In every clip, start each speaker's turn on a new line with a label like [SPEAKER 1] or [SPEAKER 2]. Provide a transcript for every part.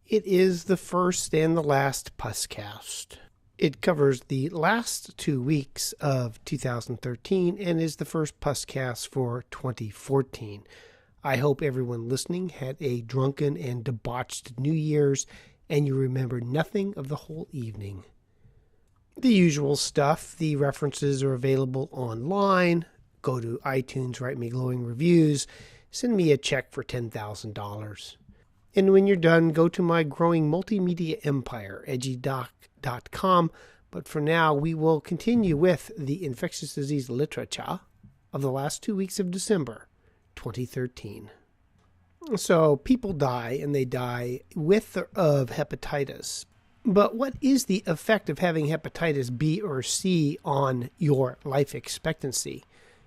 [SPEAKER 1] It is the first and the last Puscast. It covers the last 2 weeks of 2013 and is the first Puscast for 2014. I hope everyone listening had a drunken and debauched New Year's and you remember nothing of the whole evening. The usual stuff. The references are available online. Go to iTunes, write me glowing reviews, send me a check for $10,000. And when you're done, go to my growing multimedia empire, edgydoc.com. But for now, we will continue with the infectious disease literature of the last 2 weeks of December 2013. So people die, and they die with or of hepatitis. But what is the effect of having hepatitis B or C on your life expectancy?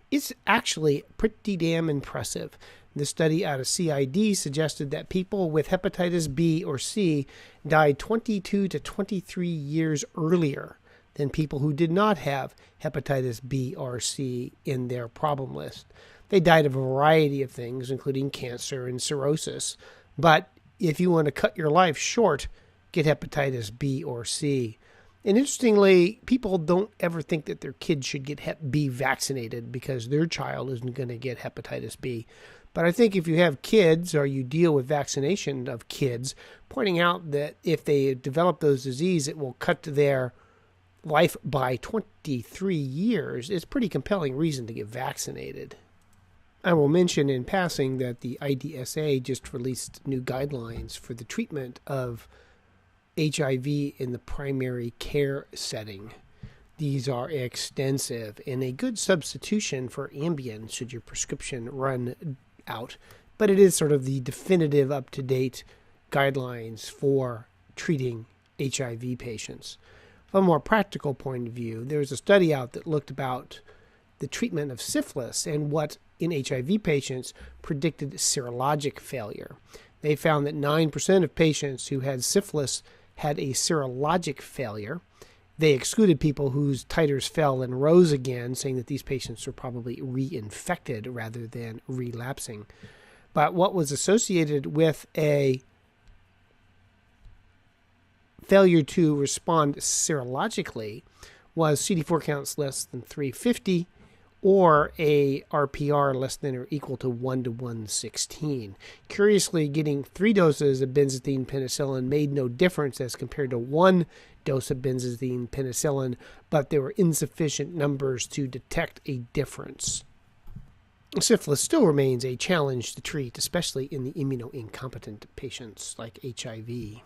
[SPEAKER 1] It's actually pretty damn impressive. The study out of CID suggested that people with hepatitis B or C died 22 to 23 years earlier than people who did not have hepatitis B or C in their problem list. They died of a variety of things, including cancer and cirrhosis. But if you want to cut your life short, get hepatitis B or C. And interestingly, people don't ever think that their kids should get Hep B vaccinated because their child isn't going to get hepatitis B. But I think if you have kids or you deal with vaccination of kids, pointing out that if they develop those disease, it will cut their life by 23 years is pretty compelling reason to get vaccinated. I will mention in passing that the IDSA just released new guidelines for the treatment of HIV in the primary care setting. These are extensive and a good substitution for Ambien should your prescription run out, but it is sort of the definitive up-to-date guidelines for treating HIV patients. From a more practical point of view, there's a study out that looked about the treatment of syphilis and what in HIV patients predicted serologic failure. They found that 9% of patients who had syphilis had a serologic failure. They excluded people whose titers fell and rose again, saying that these patients were probably reinfected rather than relapsing. But what was associated with a failure to respond serologically was CD4 counts less than 350 or a RPR less than or equal to 1 to 116. Curiously, getting 3 doses of benzathine penicillin made no difference as compared to 1 dose of benzathine penicillin, but there were insufficient numbers to detect a difference. Syphilis still remains a challenge to treat, especially in the immunocompetent patients like HIV.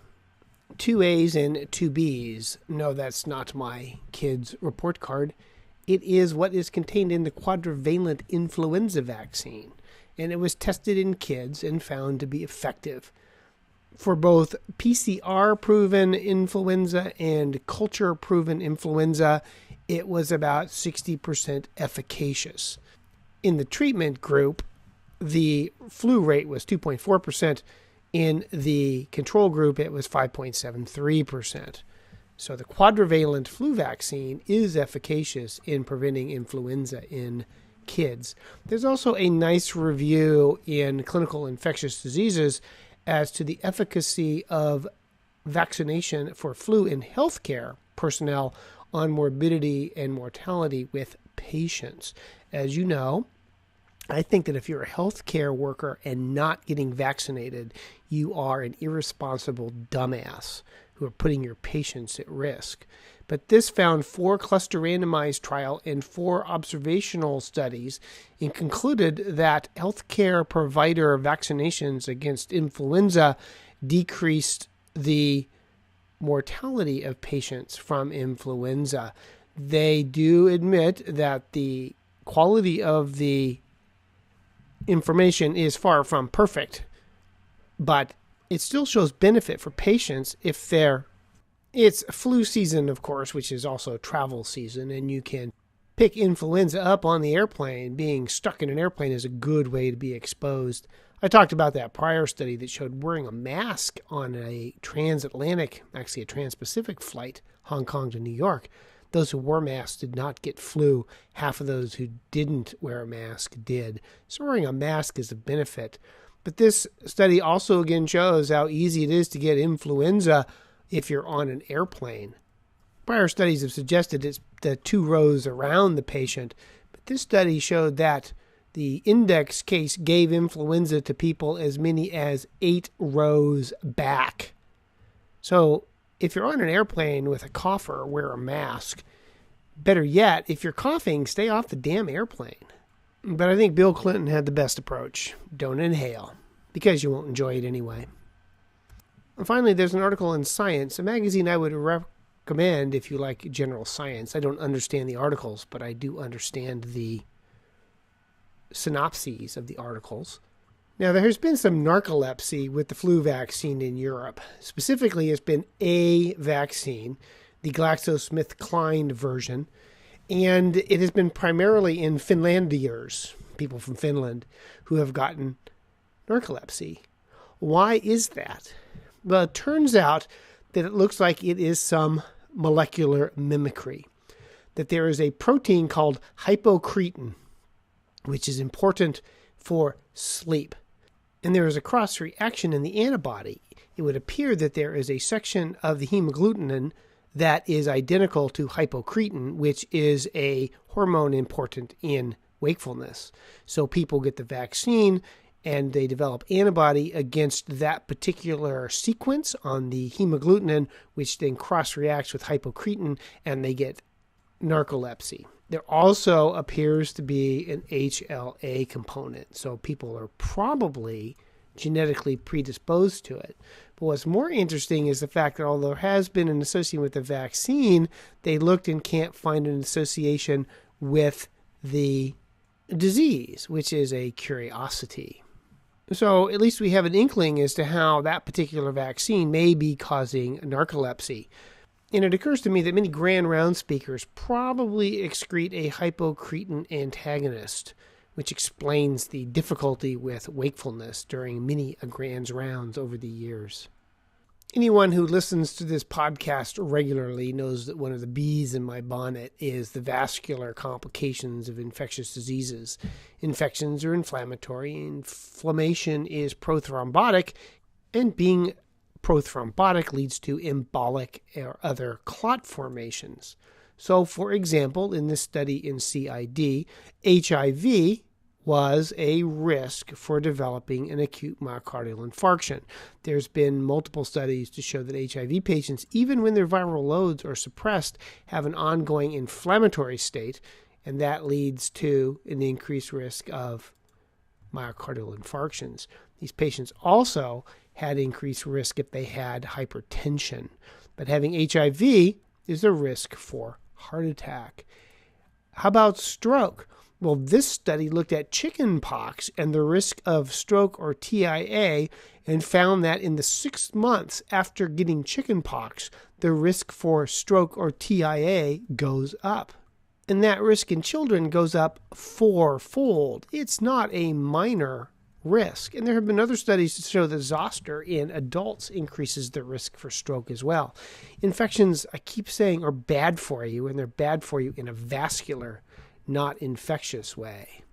[SPEAKER 1] 2 A's and 2 B's. No, that's not my kid's report card. It is what is contained in the quadrivalent influenza vaccine, and it was tested in kids and found to be effective. For both PCR-proven influenza and culture-proven influenza, it was about 60% efficacious. In the treatment group, the flu rate was 2.4%. In the control group, it was 5.73%. So the quadrivalent flu vaccine is efficacious in preventing influenza in kids. There's also a nice review in Clinical Infectious Diseases as to the efficacy of vaccination for flu in healthcare personnel on morbidity and mortality with patients. As you know, I think that if you're a healthcare worker and not getting vaccinated, you are an irresponsible dumbass who are putting your patients at risk. But this found 4 cluster randomized trial and 4 observational studies and concluded that healthcare provider vaccinations against influenza decreased the mortality of patients from influenza. They do admit that the quality of the information is far from perfect, but it still shows benefit for patients if it's flu season, of course, which is also travel season, and you can pick influenza up on the airplane. Being stuck in an airplane is a good way to be exposed. I talked about that prior study that showed wearing a mask on a transatlantic, actually a trans-Pacific flight, Hong Kong to New York. Those who wore masks did not get flu. Half of those who didn't wear a mask did. So wearing a mask is a benefit. But this study also again shows how easy it is to get influenza if you're on an airplane. Prior studies have suggested it's the 2 rows around the patient, but this study showed that the index case gave influenza to people as many as 8 rows back. So if you're on an airplane with a cougher, wear a mask. Better yet, if you're coughing, stay off the damn airplane. But I think Bill Clinton had the best approach. Don't inhale, because you won't enjoy it anyway. And finally, there's an article in Science, a magazine I would recommend if you like general science. I don't understand the articles, but I do understand the synopses of the articles. Now, there has been some narcolepsy with the flu vaccine in Europe. Specifically, it's been a vaccine, the GlaxoSmithKline version, and it has been primarily in Finlandiers, people from Finland, who have gotten narcolepsy. Why is that? Well, it turns out that it looks like it is some molecular mimicry, that there is a protein called hypocretin, which is important for sleep. And there is a cross-reaction in the antibody. It would appear that there is a section of the hemagglutinin that is identical to hypocretin, which is a hormone important in wakefulness. So people get the vaccine and they develop antibody against that particular sequence on the hemagglutinin, which then cross-reacts with hypocretin, and they get narcolepsy. There also appears to be an HLA component, so people are probably genetically predisposed to it. But what's more interesting is the fact that although there has been an association with the vaccine, they looked and can't find an association with the disease, which is a curiosity. So at least we have an inkling as to how that particular vaccine may be causing narcolepsy. And it occurs to me that many grand round speakers probably excrete a hypocretin antagonist, which explains the difficulty with wakefulness during many grand rounds over the years. Anyone who listens to this podcast regularly knows that one of the bees in my bonnet is the vascular complications of infectious diseases. Infections are inflammatory, inflammation is prothrombotic, and being prothrombotic leads to embolic or other clot formations. So, for example, in this study in CID, HIV was a risk for developing an acute myocardial infarction. There's been multiple studies to show that HIV patients, even when their viral loads are suppressed, have an ongoing inflammatory state, and that leads to an increased risk of myocardial infarctions. These patients also had increased risk if they had hypertension, but having HIV is a risk for heart attack. How about stroke? Well, this study looked at chicken pox and the risk of stroke or TIA and found that in the 6 months after getting chicken pox, the risk for stroke or TIA goes up. And that risk in children goes up 4-fold. It's not a minor risk. And there have been other studies to show that zoster in adults increases the risk for stroke as well. Infections, I keep saying, are bad for you, and they're bad for you in a vascular, not infectious way.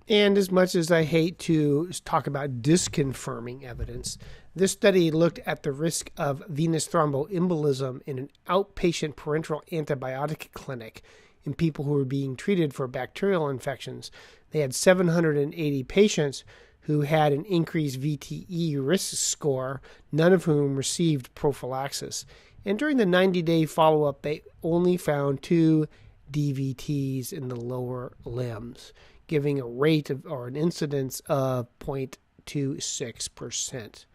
[SPEAKER 1] And as much as I hate to talk about disconfirming evidence, this study looked at the risk of venous thromboembolism in an outpatient parenteral antibiotic clinic in people who were being treated for bacterial infections. They had 780 patients who had an increased VTE risk score, none of whom received prophylaxis. And during the 90-day follow-up, they only found 2 DVTs in the lower limbs, giving a rate of, or an incidence of 0.26%.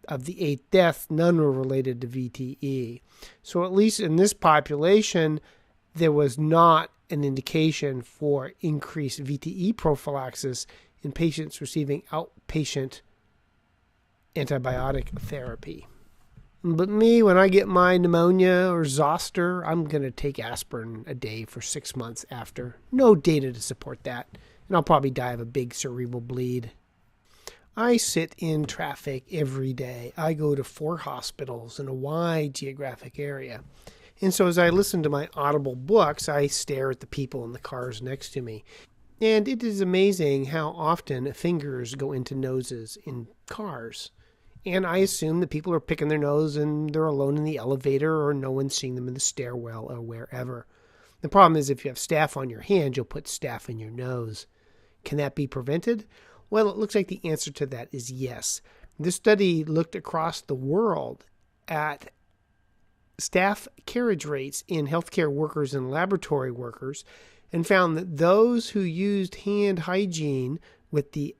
[SPEAKER 1] Of the 8 deaths, none were related to VTE. So at least in this population, there was not an indication for increased VTE prophylaxis in patients receiving outpatient antibiotic therapy. But me, when I get my pneumonia or zoster, I'm going to take aspirin a day for 6 months after. No data to support that. And I'll probably die of a big cerebral bleed. I sit in traffic every day. I go to 4 hospitals in a wide geographic area. And so as I listen to my Audible books, I stare at the people in the cars next to me. And it is amazing how often fingers go into noses in cars. And I assume that people are picking their nose and they're alone in the elevator or no one's seeing them in the stairwell or wherever. The problem is if you have staph on your hand, you'll put staph in your nose. Can that be prevented? Well, it looks like the answer to that is yes. This study looked across the world at staph carriage rates in healthcare workers and laboratory workers and found that those who used hand hygiene with the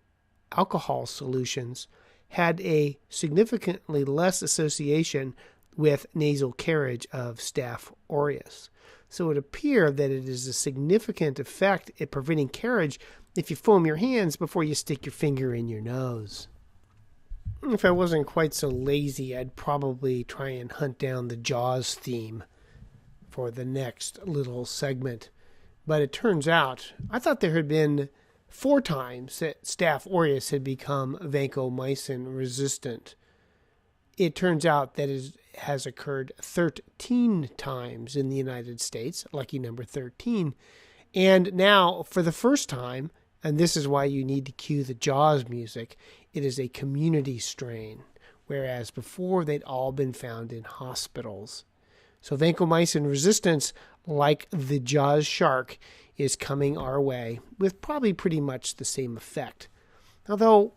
[SPEAKER 1] alcohol solutions had a significantly less association with nasal carriage of Staph aureus. So it appeared that it is a significant effect at preventing carriage if you foam your hands before you stick your finger in your nose. If I wasn't quite so lazy, I'd probably try and hunt down the Jaws theme for the next little segment. But it turns out, I thought there had been 4 times that Staph aureus had become vancomycin resistant. It turns out that it has occurred 13 times in the United States, lucky number 13. And now, for the first time, and this is why you need to cue the Jaws music, it is a community strain, whereas before they'd all been found in hospitals. So vancomycin resistance, like the Jaws shark, is coming our way with probably pretty much the same effect. Although,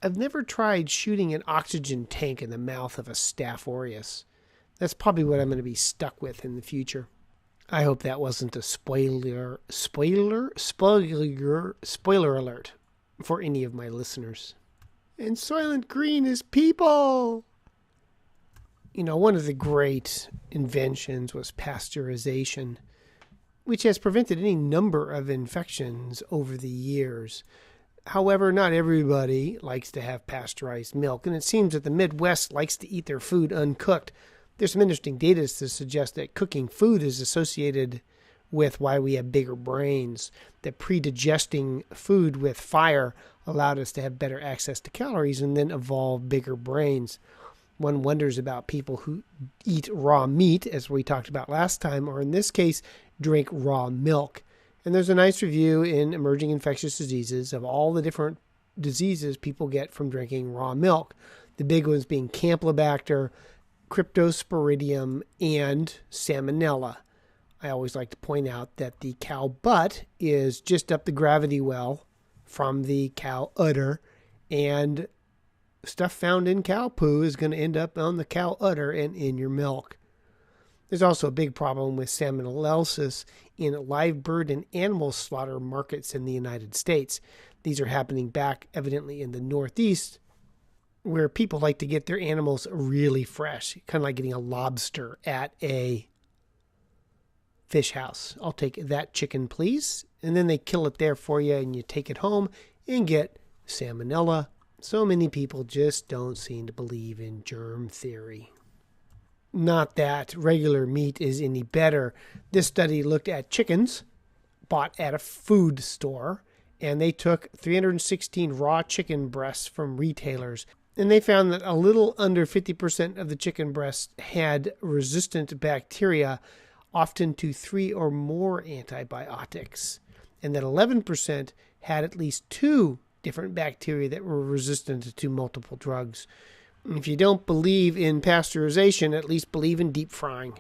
[SPEAKER 1] I've never tried shooting an oxygen tank in the mouth of a Staph aureus. That's probably what I'm going to be stuck with in the future. I hope that wasn't a spoiler alert for any of my listeners. And Soylent Green is people! You know, one of the great inventions was pasteurization, which has prevented any number of infections over the years. However, not everybody likes to have pasteurized milk, and it seems that the Midwest likes to eat their food uncooked. There's some interesting data to suggest that cooking food is associated with why we have bigger brains, that pre-digesting food with fire allowed us to have better access to calories and then evolve bigger brains. One wonders about people who eat raw meat, as we talked about last time, or in this case, drink raw milk. And there's a nice review in Emerging Infectious Diseases of all the different diseases people get from drinking raw milk. The big ones being Campylobacter, Cryptosporidium, and Salmonella. I always like to point out that the cow butt is just up the gravity well from the cow udder, and stuff found in cow poo is going to end up on the cow udder and in your milk. There's also a big problem with salmonellosis in live bird and animal slaughter markets in the United States. These are happening back evidently in the Northeast, where people like to get their animals really fresh, kind of like getting a lobster at a fish house. I'll take that chicken, please. And then they kill it there for you, and you take it home and get salmonella. So many people just don't seem to believe in germ theory. Not that regular meat is any better. This study looked at chickens bought at a food store, and they took 316 raw chicken breasts from retailers, and they found that a little under 50% of the chicken breasts had resistant bacteria, often to 3 or more antibiotics, and that 11% had at least 2 different bacteria that were resistant to multiple drugs. If you don't believe in pasteurization, at least believe in deep frying.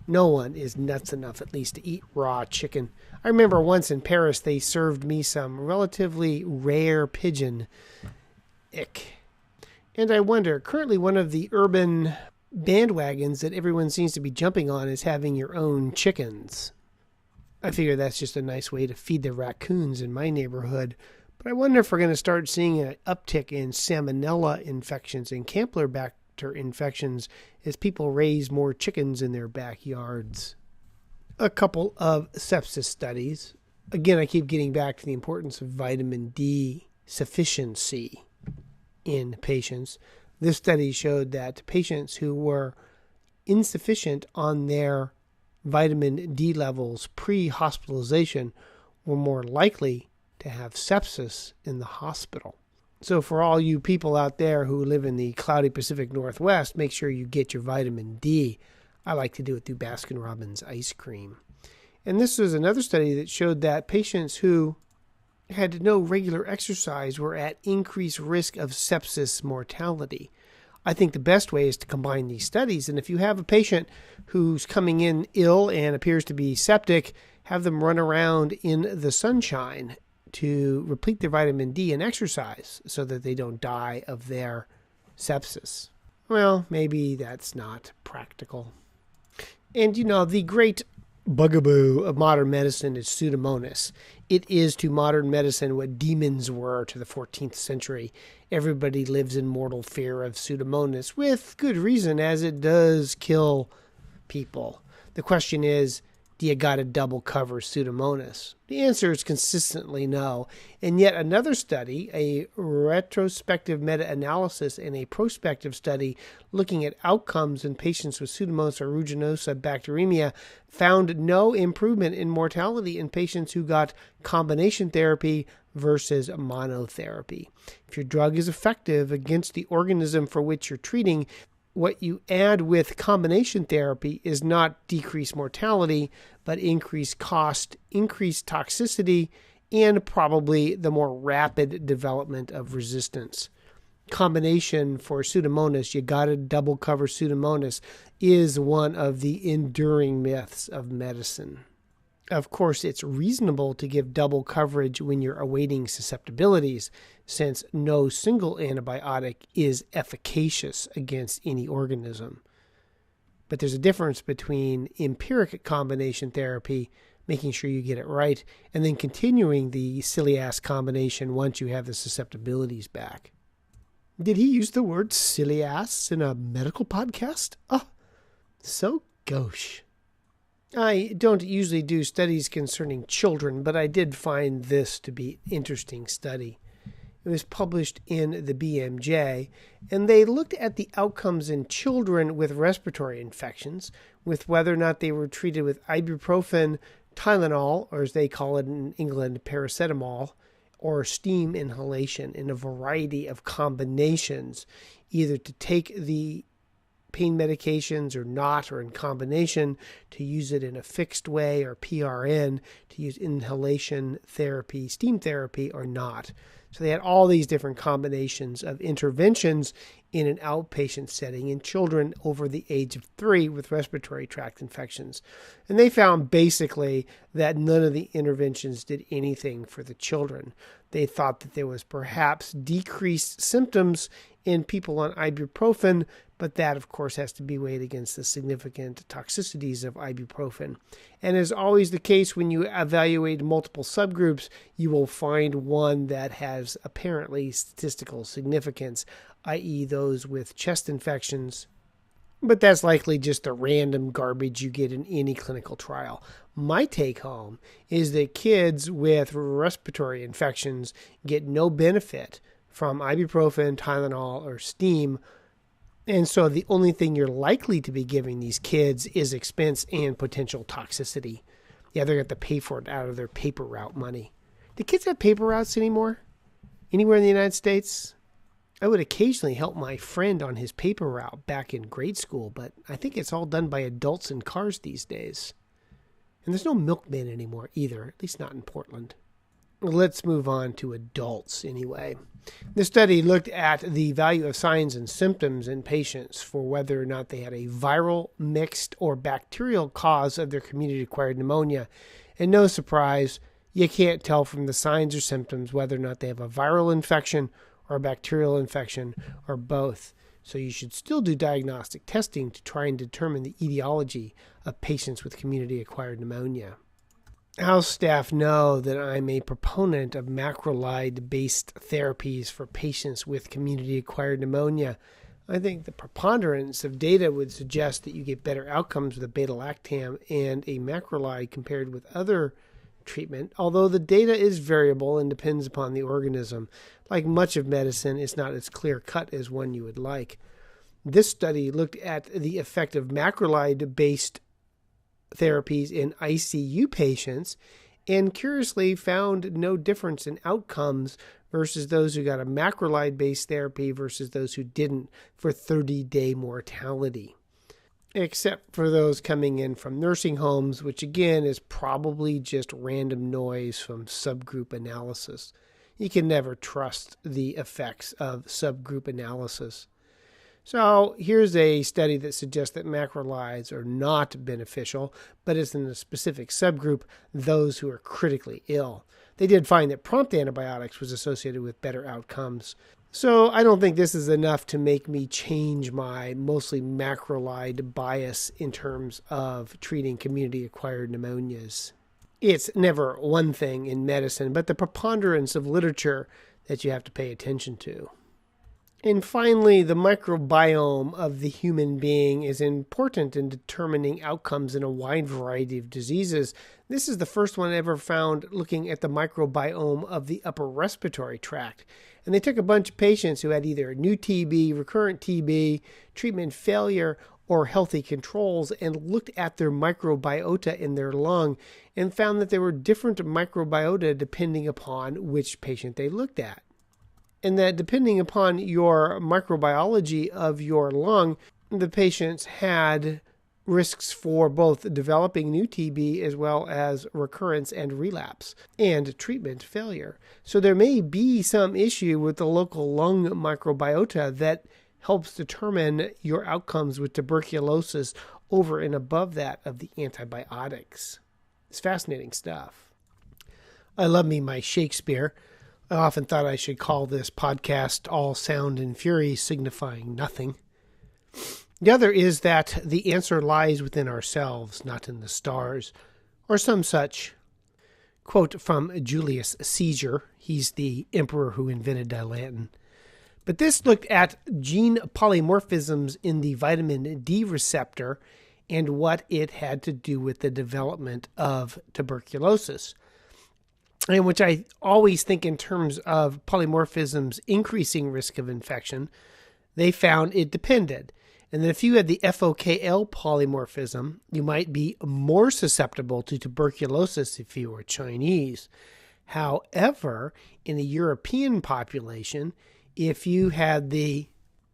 [SPEAKER 1] No one is nuts enough at least to eat raw chicken. I remember once in Paris they served me some relatively rare pigeon. Ick. And I wonder, currently one of the urban bandwagons that everyone seems to be jumping on is having your own chickens. I figure that's just a nice way to feed the raccoons in my neighborhood. But I wonder if we're going to start seeing an uptick in salmonella infections and Campylobacter infections as people raise more chickens in their backyards. A couple of sepsis studies. Again, I keep getting back to the importance of vitamin D sufficiency in patients. This study showed that patients who were insufficient on their vitamin D levels pre-hospitalization were more likely to have sepsis in the hospital. So for all you people out there who live in the cloudy Pacific Northwest, make sure you get your vitamin D. I like to do it through Baskin-Robbins ice cream. And this was another study that showed that patients who had no regular exercise were at increased risk of sepsis mortality. I think the best way is to combine these studies. And if you have a patient who's coming in ill and appears to be septic, have them run around in the sunshine to replete their vitamin D and exercise so that they don't die of their sepsis. Well, maybe that's not practical. And the great bugaboo of modern medicine is Pseudomonas. It is to modern medicine what demons were to the 14th century. Everybody lives in mortal fear of Pseudomonas, with good reason, as it does kill people. The question is, do you got to double cover Pseudomonas? The answer is consistently no. And yet another study, a retrospective meta-analysis and a prospective study looking at outcomes in patients with Pseudomonas aeruginosa bacteremia, found no improvement in mortality in patients who got combination therapy versus monotherapy. If your drug is effective against the organism for which you're treating, what you add with combination therapy is not decreased mortality, but increased cost, increased toxicity, and probably the more rapid development of resistance. Combination for Pseudomonas, you got to double cover Pseudomonas, is one of the enduring myths of medicine. Of course, it's reasonable to give double coverage when you're awaiting susceptibilities, since no single antibiotic is efficacious against any organism. But there's a difference between empiric combination therapy, making sure you get it right, and then continuing the silly-ass combination once you have the susceptibilities back. Did he use the word silly-ass in a medical podcast? Oh, so gauche. I don't usually do studies concerning children, but I did find this to be an interesting study. It was published in the BMJ, and they looked at the outcomes in children with respiratory infections, with whether or not they were treated with ibuprofen, Tylenol, or as they call it in England, paracetamol, or steam inhalation in a variety of combinations, either to take the pain medications or not, or in combination, to use it in a fixed way or PRN, to use inhalation therapy, steam therapy, or not. So they had all these different combinations of interventions in an outpatient setting in children over the age of 3 with respiratory tract infections. And they found basically that none of the interventions did anything for the children. They thought that there was perhaps decreased symptoms in people on ibuprofen, but that, of course, has to be weighed against the significant toxicities of ibuprofen. And as always the case when you evaluate multiple subgroups, you will find one that has apparently statistical significance, i.e. those with chest infections. But that's likely just the random garbage you get in any clinical trial. My take home is that kids with respiratory infections get no benefit from ibuprofen, Tylenol, or steam. And so the only thing you're likely to be giving these kids is expense and potential toxicity. Yeah, they're going to have to pay for it out of their paper route money. Do kids have paper routes anymore? Anywhere in the United States? I would occasionally help my friend on his paper route back in grade school, but I think it's all done by adults in cars these days. And there's no milkman anymore either, at least not in Portland. Let's move on to adults anyway. The study looked at the value of signs and symptoms in patients for whether or not they had a viral, mixed, or bacterial cause of their community-acquired pneumonia. And no surprise, you can't tell from the signs or symptoms whether or not they have a viral infection or a bacterial infection or both. So you should still do diagnostic testing to try and determine the etiology of patients with community-acquired pneumonia. House staff know that I'm a proponent of macrolide-based therapies for patients with community-acquired pneumonia. I think the preponderance of data would suggest that you get better outcomes with a beta-lactam and a macrolide compared with other treatment, although the data is variable and depends upon the organism. Like much of medicine, it's not as clear-cut as one you would like. This study looked at the effect of macrolide-based therapies in ICU patients and curiously found no difference in outcomes versus those who got a macrolide-based therapy versus those who didn't for 30-day mortality. except for those coming in from nursing homes, which again is probably just random noise from subgroup analysis. You can never trust the effects of subgroup analysis. So here's a study that suggests that macrolides are not beneficial, but it's in a specific subgroup, those who are critically ill. They did find that prompt antibiotics was associated with better outcomes. So I don't think this is enough to make me change my mostly macrolide bias in terms of treating community-acquired pneumonias. It's never one thing in medicine, but the preponderance of literature that you have to pay attention to. And finally, the microbiome of the human being is important in determining outcomes in a wide variety of diseases. This is the first one ever found looking at the microbiome of the upper respiratory tract. And they took a bunch of patients who had either new TB, recurrent TB, treatment failure, or healthy controls and looked at their microbiota in their lung and found that there were different microbiota depending upon which patient they looked at. And that depending upon your microbiology of your lung, the patients had risks for both developing new TB as well as recurrence and relapse and treatment failure. So there may be some issue with the local lung microbiota that helps determine your outcomes with tuberculosis over and above that of the antibiotics. It's fascinating stuff. I love me my Shakespeare. I often thought I should call this podcast All Sound and Fury, signifying nothing. The other is that the answer lies within ourselves, not in the stars, or some such. Quote from Julius Caesar. He's the emperor who invented Dilantin. But this looked at gene polymorphisms in the vitamin D receptor and what it had to do with the development of tuberculosis. And which I always think in terms of polymorphisms increasing risk of infection, they found it depended. And that if you had the FOKL polymorphism, you might be more susceptible to tuberculosis if you were Chinese. However, in a European population, if you had the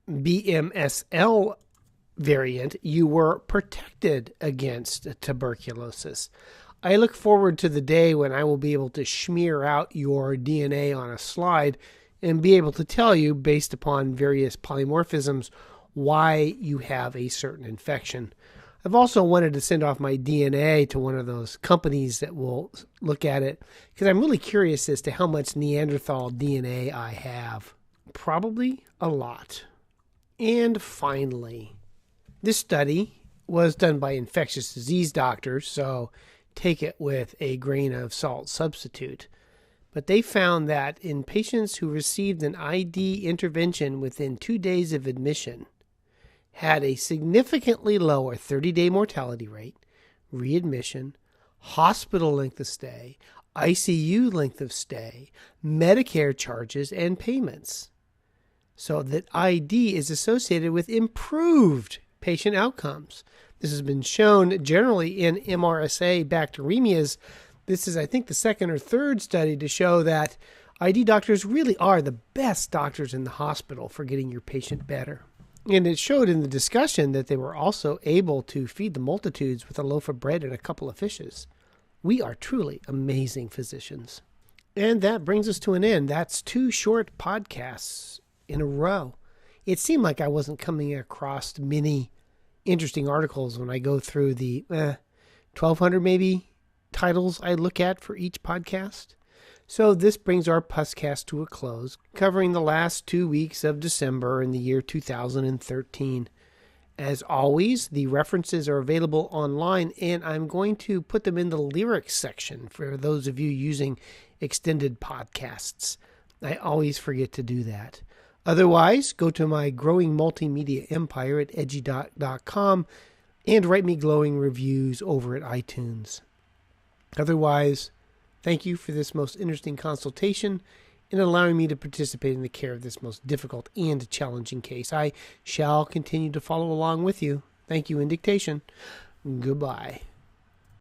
[SPEAKER 1] BMSL variant, you were protected against tuberculosis. I look forward to the day when I will be able to smear out your DNA on a slide and be able to tell you, based upon various polymorphisms, why you have a certain infection. I've also wanted to send off my DNA to one of those companies that will look at it, because I'm really curious as to how much Neanderthal DNA I have. Probably a lot. And finally, this study was done by infectious disease doctors, so take it with a grain of salt substitute. But they found that in patients who received an ID intervention within 2 days of admission, had a significantly lower 30-day mortality rate, readmission, hospital length of stay, ICU length of stay, Medicare charges, and payments. So that ID is associated with improved patient outcomes. This has been shown generally in MRSA bacteremias. This is, I think, the second or third study to show that ID doctors really are the best doctors in the hospital for getting your patient better. And it showed in the discussion that they were also able to feed the multitudes with a loaf of bread and a couple of fishes. We are truly amazing physicians. And that brings us to an end. That's 2 short podcasts in a row. It seemed like I wasn't coming across many interesting articles when I go through the 1,200 maybe titles I look at for each podcast. So this brings our Puscast to a close, covering the last 2 weeks of December in the year 2013. As always, the references are available online, and I'm going to put them in the lyrics section for those of you using extended podcasts. I always forget to do that. Otherwise, go to my growing multimedia empire at edgy.com and write me glowing reviews over at iTunes. Otherwise, thank you for this most interesting consultation and allowing me to participate in the care of this most difficult and challenging case. I shall continue to follow along with you. Thank you in dictation. Goodbye.